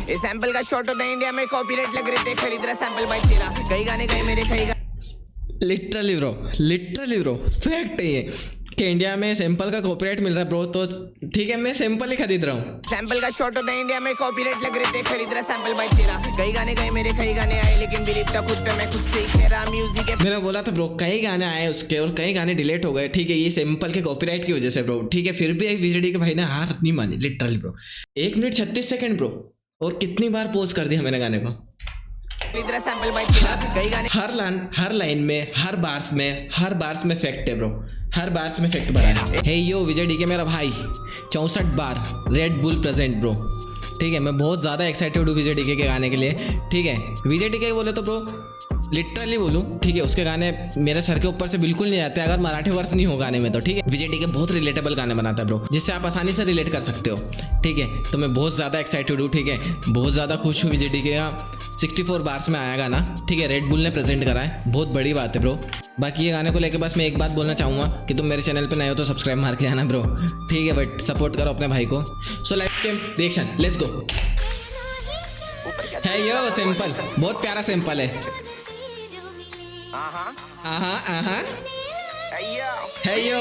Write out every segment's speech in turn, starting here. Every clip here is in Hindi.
ये सैंपल का शॉट होता है इंडिया में, कॉपीराइट लग रहे थे, खरीद रहा सैंपल भाई तेरा, कई गाने कई मेरे कई लिटरली ब्रो फैक्ट है ये कि इंडिया में सैंपल का कॉपीराइट मिल रहा है ब्रो, तो ठीक है मैं सैंपल ही खरीद रहा हूँ। सैंपल का शॉट होता है इंडिया में, कॉपीराइट लग रहे थे, खरीद रहा सैंपल भाई तेरा, कई गाने कई मेरे कई गाने आए, लेकिन बिलीव था खुद पे मैं खुद से ही कह रहा म्यूजिक है। मैंने बोला था ब्रो कई गाने आए उसके और कई गाने डिलीट हो गए, ठीक है ये सैंपल के कॉपीराइट की वजह से ब्रो, ठीक है फिर भी एक वीजेडी के भाई ने हार नहीं मानी literally bro. 1 minute 36 second bro, और कितनी बार पोज कर दिया मैंने गाने को। सैंपल भाई तेरा, कई गाने हर लाइन में हर बार्स में फैक्ट है ब्रो, हर बार्स में फैक्ट भरा है। हे यो विजय डी के मेरा भाई 64 बार रेड बुल प्रेजेंट ब्रो, ठीक है मैं बहुत ज़्यादा एक्साइटेड हूँ विजय डी के गाने के लिए, ठीक है विजय डी के बोले तो ब्रो लिटरली बोलूँ, ठीक है उसके गाने मेरे सर के ऊपर से बिल्कुल नहीं आते अगर मराठी वर्स नहीं हो गाने में तो, ठीक है विजय डी के बहुत रिलेटेबल गाने बनाता है ब्रो, जिससे आप आसानी से रिलेट कर सकते हो, ठीक है तो मैं बहुत ज़्यादा एक्साइटेड हूँ, ठीक है बहुत ज़्यादा खुश हूँ विजय डी के 64 बार्स में आया गाना, ठीक है रेड बुल ने प्रेजेंट करा है, बहुत बड़ी बात है ब्रो। बाकी ये गाने को लेके बस मैं एक बात बोलना चाहूँगा कि तुम मेरे चैनल पे नए हो तो सब्सक्राइब मार के आना ब्रो, ठीक है बट सपोर्ट करो अपने भाई को। So let's game reaction, let's go. है यो सिंपल, बहुत प्यारा सिंपल है। है यो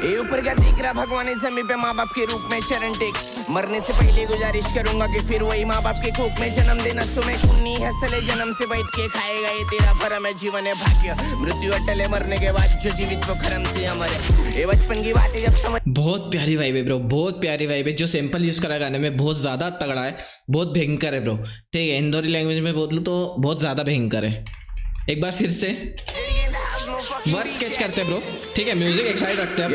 ये ऊपर क्या दिख रहा भगवान इस जमीन पे, माँ बाप के रूप में चरण टेक, मरने से पहले गुजारिश करूंगा कि फिर वही माँ बाप के कोख में जन्म देना, सुमे कुन्नी हसले जन्म से बैठ के खाएगा, ये तेरा भरम है जीवन है भाग्य, मृत्यु अटल है मरने के बाद, जो जीवित वो खरम से अमर है, ये बचपन की बातें जब समझ। बहुत प्यारी वाइब है ब्रो, बहुत प्यारी वाइब है, जो सैंपल यूज करा गाने में बहुत ज्यादा तगड़ा है, बहुत भयंकर है ब्रो, ठीक है इंदौरी लैंग्वेज में बोलूँ तो बहुत ज्यादा भयंकर है। एक बार फिर से वर्ड स्केच करते हैं ब्रो, ठीक है म्यूजिक एक साइड रखते हैं।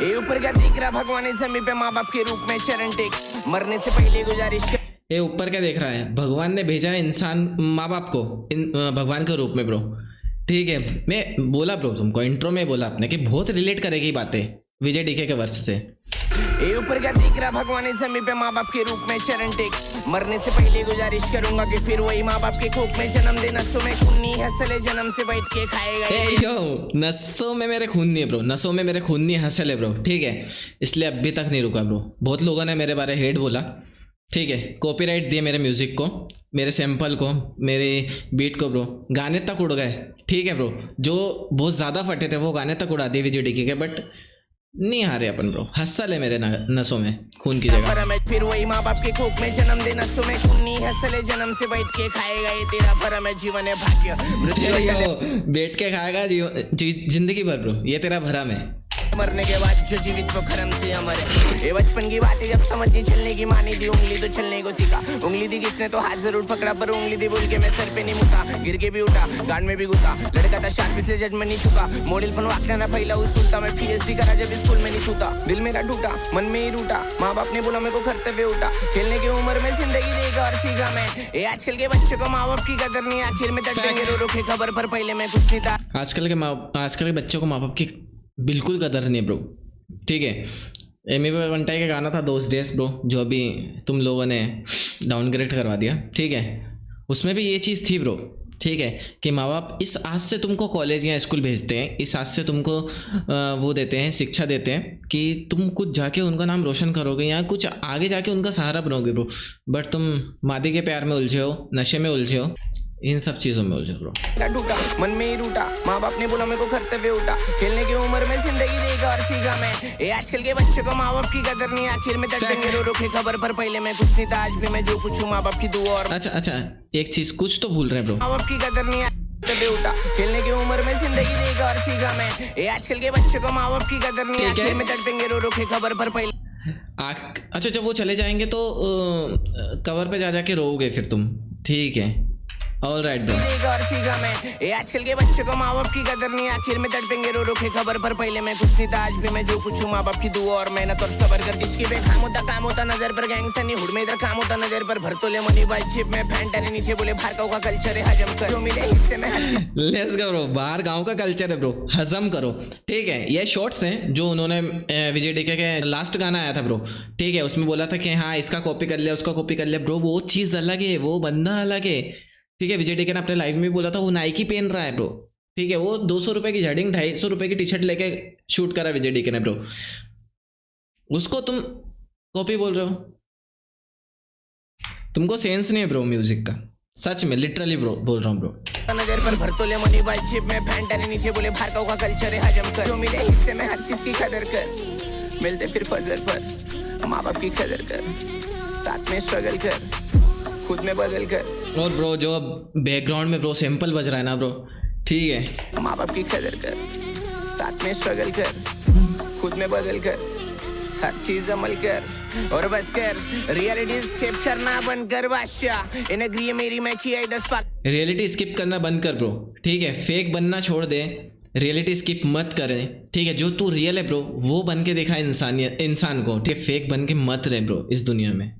ये ऊपर क्या दिख रहा भगवान इस जमीन पे, माँ बाप के रूप में चरण टेक, मरने से पहले गुजारिश कर। ये ऊपर क्या देख रहा है, भगवान ने भेजा है इंसान माँ बाप को भगवान के रूप में ब्रो, ठीक है मैं बोला ब्रो तुमको इंट्रो में बोला आपने कि बहुत रिलेट करेगी बातें विजय डीके के वर्ष से। ये ऊपर क्या दिख रहा भगवान इस जमीन पे, माँ बाप के रूप में चरण टेक, मरने से पहले गुजारिश करूंगा कि फिर वही माँ बाप के कोख में जन्म देना, सुमे खूनी हंसले जन्म से बैठ के खाएगा। यो नसों में मेरे खून नहीं है ब्रो, नसों में मेरे खून नहीं हंसले ब्रो, ठीक है इसलिए अभी तक नहीं रुका ब्रो। बहुत लोगों ने मेरे बारे हेट बोला, ठीक है कॉपीराइट दिए मेरे म्यूजिक को, मेरे सैंपल को, मेरे बीट को ब्रो, गाने तक उड़ गए, ठीक है ब्रो जो बहुत ज़्यादा फटे थे वो गाने तक उड़ा दिए विजय डीके के, बट नहीं हारे अपन ब्रो, हसल है मेरे नसों में खून की जगह। फिर वही माँ बाप के कोख में जन्म देना, सुमे खूनी हंसले जन्म से बैठ के खाएगा, ये तेरा भरम है जीवन है भाग्य, बैठ के खाएगा जिंदगी भर ब्रो, ये तेरा भरम है, मरने के बाद जो जीवित वो खरम से अमर है। ये बचपन की बातें जब समझनी, चलने की मानी दी उंगली तो चलने को सीखा, उंगली दी किसने तो हाथ जरूर पकड़ा, पर उंगली दी बोल के मैं सर पे नहीं मुता, गिर के भी उठा गांड में भी गुता, लड़का था शार्प इसलिए जजमेंट नहीं छुका, मॉडल फन वाकना ना फैला उस सुनता, मैं PhD करा जब स्कूल में नहीं छूता, दिल में का टूटा मन में ही रूटा, माँ बाप ने बोला मेरे को कर्तव्य उठा, खेलने की उम्र में जिंदगी देगा और सीखा मैं, ये आजकल के बच्चे को माँ बाप की कदर नहीं, आखिर में तड़पेंगे रो रो के खबर पर, पहले मैं कुछ नहीं था। आजकल के बच्चों को माँ बाप की बिल्कुल कदर नहीं ब्रो, ठीक है एमी वंटाई का गाना था दोस्त डेज ब्रो, जो अभी तुम लोगों ने डाउनग्रेड करवा दिया, ठीक है उसमें भी ये चीज़ थी ब्रो, ठीक है कि माँ बाप इस आज से तुमको कॉलेज या स्कूल भेजते हैं, इस आज से तुमको वो देते हैं शिक्षा देते हैं कि तुम कुछ जाके उनका नाम रोशन करोगे या कुछ आगे जाके उनका सहारा बनोगे ब्रो, बट तुम मादी के प्यार में उलझे हो, नशे में उलझे हो, इन सब चीज़ों में उलझे ब्रो। टूटा मन में ही रूटा, माँ बाप ने बोला मेरे को कर्तव्य उठा, खेलने की उम्र में जिंदगी देगा और सीखा मैं, ये आजकल के बच्चे को माँ बाप की कदर नहीं, आखिर में तड़पेंगे रो रो के खबर पर, पहले मैं कुछ नहीं था आज भी मैं जो कुछ हूँ माँ बाप की दुआ और। अच्छा एक चीज़ कुछ तो भूल रहे ब्रो, माँ बाप की कदर नहीं उठा, खेलने की उम्र में जिंदगी देगा और सीखा मैं, ये आजकल के बच्चे को माँ बाप की कदर नहीं, आखिर में तड़पेंगे रो रो के खबर पर, पहले। अच्छा जब वो चले जाएंगे तो कवर पे जा जाके रोओगे फिर तुम, ठीक है ऑल राइट ब्रो। ये आजकल के बच्चे को माँ बाप की कदर नहीं, आखिर में तड़पेंगे रो रो के खबर पर, पहले मैं कुछ नहीं था आज भी मैं जो कुछ हूँ माँ बाप की दुआ और मेहनत और सबर कर, किसकी पे काम होता नजर पर, गैंग सनी हुड में इधर काम होता नजर पर, भर तोले मनी बाई चिप में फैंट है नीचे बोले बाहर गाँव का कल्चर है हजम कर, जो मिले हिस्से में लेट्स गो ब्रो, बाहर गाँव का कल्चर है ब्रो, हजम करो, ठीक है ये शॉर्ट्स हैं जो उन्होंने विजय डीके के लास्ट गाना आया था ब्रो, ठीक है उसमें बोला था कि हाँ इसका कॉपी कर लिया उसका कॉपी कर लिया ब्रो, वो चीज़ अलग है, वो बंदा अलग है, ठीक है विजय डीके ने अपने लाइव में बोला था वो नाइकी पहन रहा है ब्रो, ठीक है वो 200 रुपये की जर्डिंग 250 रुपये की टी शर्ट लेके शूट करा विजय डीके ने ब्रो, उसको तुम कॉपी बोल रहे हो? तुमको सेंस नहीं है ब्रो म्यूजिक का, सच में लिटरली ब्रो बोल रहा हूँ ब्रो। नजर पर भर तोले मनी बाई जेब में पैंट है नीचे बोले भार्गव का कल्चर है हजम कर, जो मिले हिस्से में हर चीज की कदर कर, मिलते फिर फजर पर माँ बाप की कदर कर, साथ में स्ट्रगल कर, खुद में बदल कर। और ब्रो जो अब बैकग्राउंड में ब्रो सैंपल बज रहा है ना ब्रो, ठीक है, माँ बाप की कदर कर, साथ में स्ट्रगल कर, खुद में बदल कर, हर चीज अमल कर और बस कर, रियलिटी स्किप करना बंद कर बादशाह, इन एग्री मेरी मैं किया 10 पाक। रियलिटी स्किप करना बंद कर ब्रो, ठीक है, फेक बनना छोड़ दे, रियलिटी स्किप मत करें, ठीक है, जो तू रियल है ब्रो वो बन के दिखा इंसान को, ठीक है, फेक बन के मत रहे ब्रो इस दुनिया में।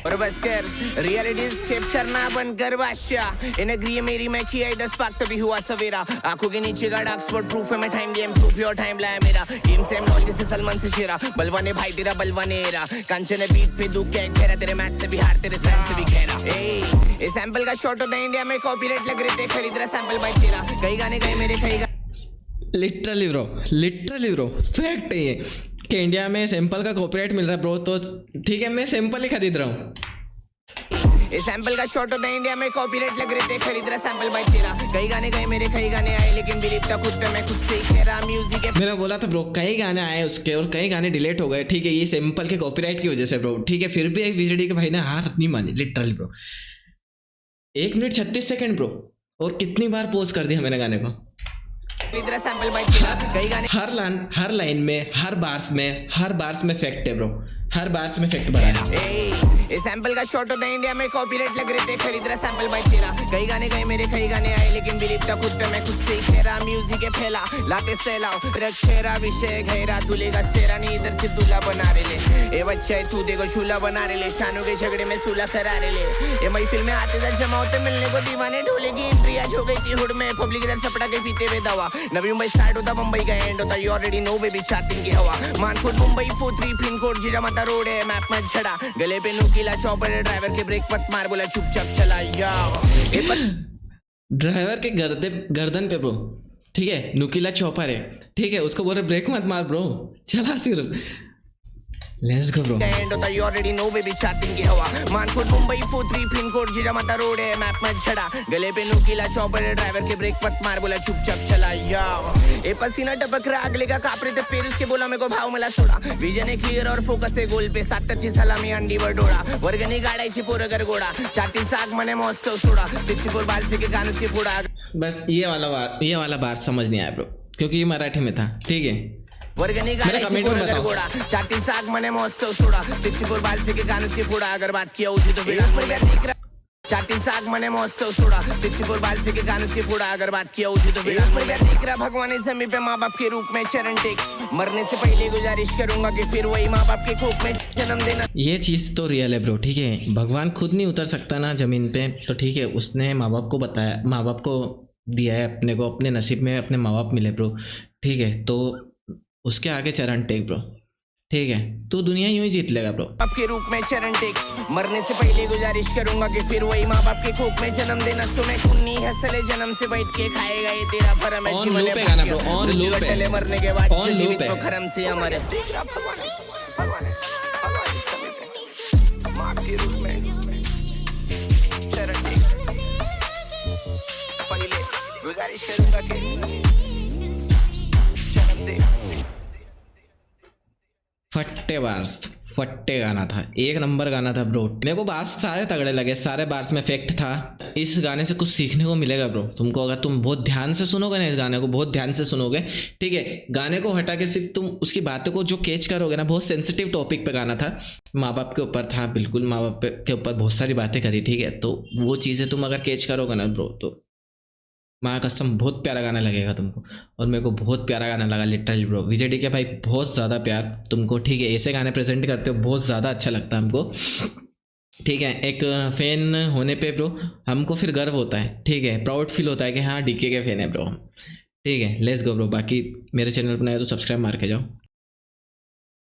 और बस कर, रियलिटी स्किप करना बंद कर बादशाह, इन एग्री मेरी मैं किया 10 पाक तभी हुआ सवेरा, आंखों के नीचे का डार्क स्पॉट प्रूफ है मैं time game proof your time लाया मेरा, गेम सेम नॉलेज जैसे सलमान से शेरा, बलवाने भाई तेरा बलवाने एरा, कांचन बीट पे दुख क्या घेरा, तेरे मैच से भी हार तेरे साइंस से भी घेरा। ए सैंपल का शॉट होता है इंडिया में कॉपीराइट लग रहे थे, खरीद रहा सैंपल भाई तेरा, कई गाने गए मेरे कई लिटरली ब्रो फैक्ट है ये कि इंडिया में सैंपल का कॉपीराइट मिल रहा है ब्रो, तो ठीक है मैं सैंपल ही खरीद रहा हूँ। सैंपल का शॉट होता है इंडिया में कॉपीराइट लग रहे थे, खरीद रहा सैंपल भाई तेरा, कई गाने गए मेरे कई गाने आए, लेकिन बिलीव था खुद पे मैं खुद से ही कह रहा म्यूजिक है। मैंने बोला था ब्रो कई गाने आए उसके और कई गाने डिलीट हो गए, ठीक है, ये सैंपल के कॉपीराइट की वजह से ब्रो, ठीक है, फिर भी एक वीजेडी के भाई ने हार नहीं मानी literally bro. 1 minute 36 second bro, और कितनी बार पोज कर दिया मैंने गाने को, सैंपल भाई तेरा, कई गाने हर लाइन में हर बार्स में फैक्ट है ब्रो, हर बार्स में फैक्ट भरा है। सैंपल का शॉट होता है इंडिया में कॉपीराइट लग रहे थे, खरीद रहा सैंपल भाई तेरा, कई गाने गए मेरे कई गाने आए, लेकिन बिलीव था खुद पे मैं खुद से ही कह रहा म्यूजिक है फैला, लाते सैलाओ रखेरा विषय घेरा, दूल्हे सेरा नहीं इधर से दूल्हा बना रहे ले, ए बच्चा तू देखो शूला बना रहे ले, शानों के झगड़े में सूला करा रहे ले, ये महफिल में आते थे जमा होते मिलने को दीवाने, ढोले की एंट्री आज हो गई थी हुड में, पब्लिक इधर सपड़ा के पीते हुए दवा, नवी मुंबई स्टार्ट होता मुंबई का एंड होता, you already know baby charting की हवा, मानपुर मुंबई 43 पिन कोड जीरा माता रोड है, मैप में झड़ा, गले पे नुकीला चौपर, ड्राइवर के ब्रेक मत मार, बोला चुपचाप चला याओ, ड्राइवर के गर्दन पे ब्रो, ठीक है, नुकीला चौपर है, ठीक है, उसको बोल रहे ब्रेक मत मार ब्रो, चला सिर्फ, लेट्स गो ब्रो। एंड होता you already know baby charting की हवा, मानपुर मुंबई 43 पिन कोड जीरा माता रोड है, मैप में झड़ा, गले पे नुकीला चौपर, ड्राइवर के ब्रेक मत मार, बोला चुपचाप चला याओ, ए पसीना टपक रहा अगले का काप रहे थे पेड़, उसके बोला मेरे को भाव मला सोडा, विजन है क्लियर और फोकस है गोल पे, 7ची सलामी अंडीवर डोळा, वर्गणी गाडायची पोरं गरगोडा, 4-3 आगमने महोत्सव सोडा, 64 बालसे के कानूस के फोड़ा। बस ये वाला बार समझ नहीं आया ब्रो, क्योंकि ये मराठी में था, ठीक है, वर्गणी गाडायची पोरं गरगोडा, 4-3 आगमने महोत्सव सोडा, 64 बालसे के कानूस के फोड़ा, अगर बात किया उसी तो बिना 4-3 आगमने महोत्सव सोडा, 64 बालसे के कानूस के फोड़ा, अगर बात किया उसी तो बिना देख रहा भगवान इस जमीन पे माँ बाप के रूप में चरण टेक, मरने से पहले गुजारिश करूंगा कि फिर वही माँ बाप के कोख में जन्म देना। ये चीज़ तो रियल है ब्रो, ठीक है, भगवान खुद नहीं उतर सकता ना जमीन पे, तो ठीक है, उसने माँ बाप को बताया, माँ बाप को दिया है अपने को, अपने नसीब में अपने माँ बाप मिले ब्रो, ठीक है, तो उसके आगे चरण टेक ब्रो, ठीक है, तो दुनिया यूं ही जीत लेगा ब्रो। आपके रूप में चरण टेक, मरने से पहले गुजारिश करूंगा कि फिर वही माँ बाप के कोख में जन्म देना, सुने कुन्नी हसले जन्म से बैठ के खाएगा ये तेरा फरम है, जीवन है गाना ब्रो, ऑन लूप है, मरने के बाद ऑन लूप है, तो खरम से हमारे माँ के रूप में चरण टेक, पहले गुजारिश करूंगा कि जन्म दे। फट्टे गाना था, 1 नंबर गाना था ब्रो, मेरे को बार्स सारे तगड़े लगे, सारे बार्स में फैक्ट था, इस गाने से कुछ सीखने को मिलेगा ब्रो तुमको, अगर तुम बहुत ध्यान से सुनोगे ना, इस गाने को बहुत ध्यान से सुनोगे, ठीक है, गाने को हटा के सिर्फ तुम उसकी बातों को जो कैच करोगे ना, बहुत सेंसिटिव टॉपिक पे गाना था, माँ बाप के ऊपर था, बिल्कुल माँ बाप के ऊपर बहुत सारी बातें करी, ठीक है, तो वो चीज़ें तुम अगर कैच करोगे ना ब्रो, तो माँ कसम बहुत प्यारा गाना लगेगा तुमको, और मेरे को बहुत प्यारा गाना लगा लिटरली ब्रो, विजय के भाई बहुत ज़्यादा प्यार तुमको, ठीक है, ऐसे गाने प्रेजेंट करते हो बहुत ज़्यादा अच्छा लगता है हमको, ठीक है, एक फ़ैन होने पे ब्रो हमको फिर गर्व होता है, ठीक है, प्राउड फील होता है कि हाँ डीके के फ़ैन है ब्रो, ठीक है, लेट्स गो ब्रो, बाकी मेरे चैनल पर नए तो सब्सक्राइब मार के जाओ।